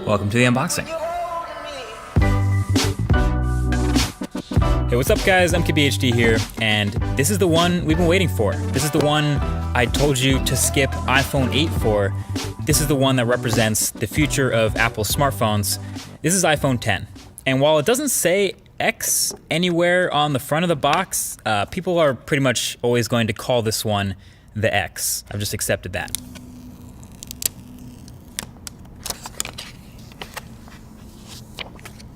Welcome to the unboxing. Hey, what's up guys? MKBHD here, and this is the one we've been waiting for. This is the one I told you to skip iPhone 8 for. This is the one that represents the future of Apple smartphones. This is iPhone 10. And while it doesn't say X anywhere on the front of the box, people are pretty much always going to call this one the X. I've just accepted that.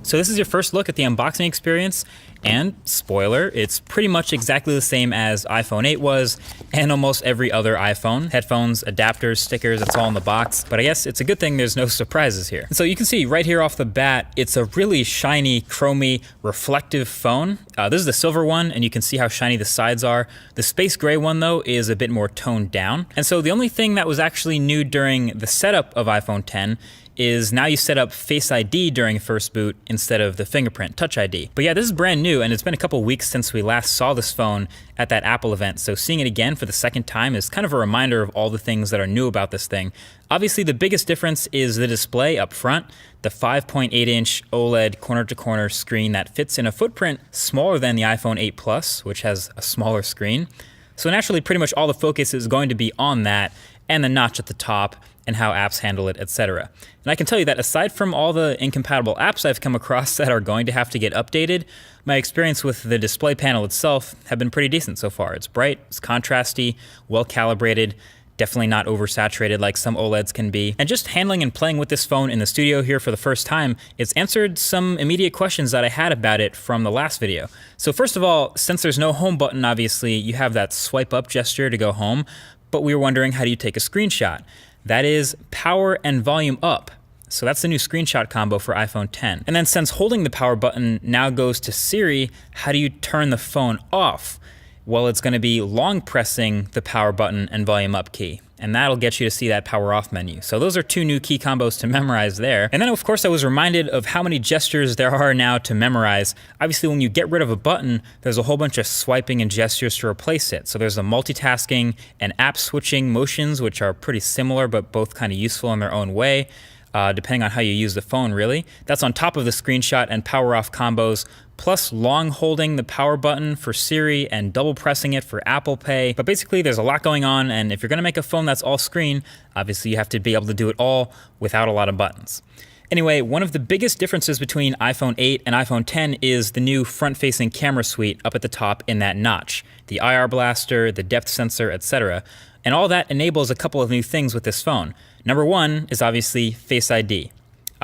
So this is your first look at the unboxing experience, and spoiler, it's pretty much exactly the same as iPhone 8 was, and almost every other iPhone. Headphones, adapters, stickers, it's all in the box, but I guess it's a good thing there's no surprises here. And so you can see right here off the bat, it's a really shiny, chromy, reflective phone. This is the silver one, and you can see how shiny the sides are. The space gray one though is a bit more toned down. And so the only thing that was actually new during the setup of iPhone 10 is now you set up Face ID during first boot instead of the fingerprint Touch ID. But yeah, this is brand new, and it's been a couple weeks since we last saw this phone at that Apple event, so seeing it again for the second time is kind of a reminder of all the things that are new about this thing. Obviously, the biggest difference is the display up front, the 5.8-inch OLED corner-to-corner screen that fits in a footprint smaller than the iPhone 8 Plus, which has a smaller screen. So naturally, pretty much all the focus is going to be on that, and the notch at the top, and how apps handle it, etc. And I can tell you that aside from all the incompatible apps I've come across that are going to have to get updated, my experience with the display panel itself have been pretty decent so far. It's bright, it's contrasty, well calibrated, definitely not oversaturated like some OLEDs can be. And just handling and playing with this phone in the studio here for the first time, it's answered some immediate questions that I had about it from the last video. So first of all, since there's no home button, obviously, you have that swipe up gesture to go home, but we were wondering, how do you take a screenshot? That is power and volume up. So that's the new screenshot combo for iPhone 10. And then since holding the power button now goes to Siri, how do you turn the phone off? Well, it's gonna be long pressing the power button and volume up key, and that'll get you to see that power off menu. So those are two new key combos to memorize there. And then of course I was reminded of how many gestures there are now to memorize. Obviously when you get rid of a button, there's a whole bunch of swiping and gestures to replace it. So there's the multitasking and app switching motions, which are pretty similar but both kind of useful in their own way. Depending on how you use the phone, really. That's on top of the screenshot and power off combos, plus long holding the power button for Siri and double pressing it for Apple Pay. But basically there's a lot going on, and if you're gonna make a phone that's all screen, obviously you have to be able to do it all without a lot of buttons. Anyway, one of the biggest differences between iPhone 8 and iPhone 10 is the new front-facing camera suite up at the top in that notch. The IR blaster, the depth sensor, etc. And all that enables a couple of new things with this phone. Number one is obviously Face ID.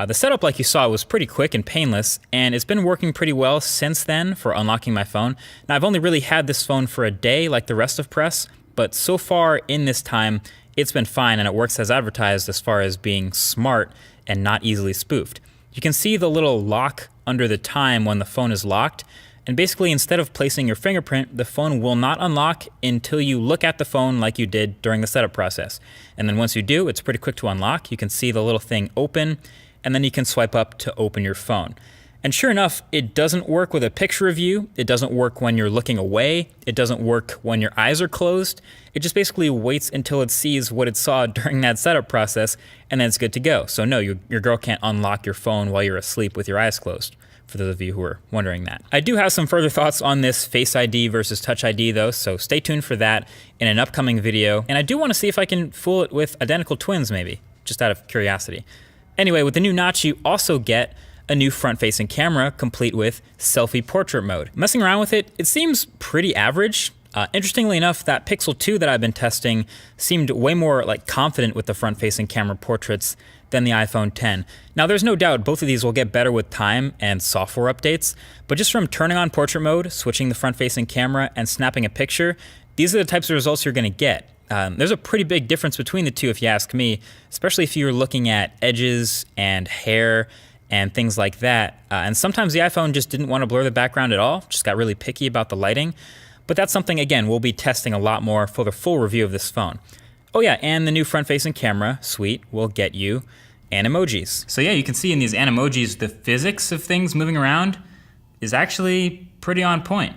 The setup, like you saw, was pretty quick and painless, and it's been working pretty well since then for unlocking my phone. Now, I've only really had this phone for a day like the rest of press, but so far in this time, it's been fine, and it works as advertised as far as being smart and not easily spoofed. You can see the little lock under the time when the phone is locked, and basically instead of placing your fingerprint, the phone will not unlock until you look at the phone like you did during the setup process. And then once you do, it's pretty quick to unlock. You can see the little thing open, and then you can swipe up to open your phone. And sure enough, it doesn't work with a picture of you. It doesn't work when you're looking away. It doesn't work when your eyes are closed. It just basically waits until it sees what it saw during that setup process, and then it's good to go. So no, your girl can't unlock your phone while you're asleep with your eyes closed, for those of you who are wondering that. I do have some further thoughts on this Face ID versus Touch ID though, so stay tuned for that in an upcoming video. And I do want to see if I can fool it with identical twins maybe, just out of curiosity. Anyway, with the new notch, you also get a new front-facing camera complete with selfie portrait mode. Messing around with it, it seems pretty average. Interestingly enough, that Pixel 2 that I've been testing seemed way more confident with the front-facing camera portraits than the iPhone 10. Now there's no doubt both of these will get better with time and software updates, but just from turning on portrait mode, switching the front-facing camera, and snapping a picture, these are the types of results you're gonna get. There's a pretty big difference between the two if you ask me, especially if you're looking at edges and hair and things like that. And sometimes the iPhone just didn't want to blur the background at all, just got really picky about the lighting. But that's something, again, we'll be testing a lot more for the full review of this phone. Oh yeah, and the new front-facing camera suite will get you animojis. So yeah, you can see in these animojis, the physics of things moving around is actually pretty on point.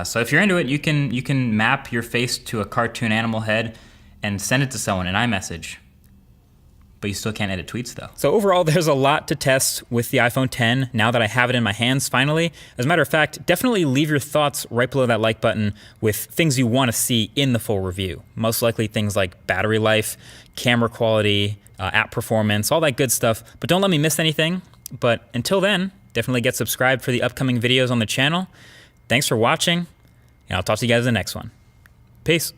So if you're into it, you can map your face to a cartoon animal head and send it to someone in iMessage. but you still can't edit tweets though. So overall, there's a lot to test with the iPhone 10 now that I have it in my hands finally. As a matter of fact, definitely leave your thoughts right below that like button with things you want to see in the full review. Most likely things like battery life, camera quality, app performance, all that good stuff. But don't let me miss anything. But until then, definitely get subscribed for the upcoming videos on the channel. Thanks for watching, and I'll talk to you guys in the next one. Peace.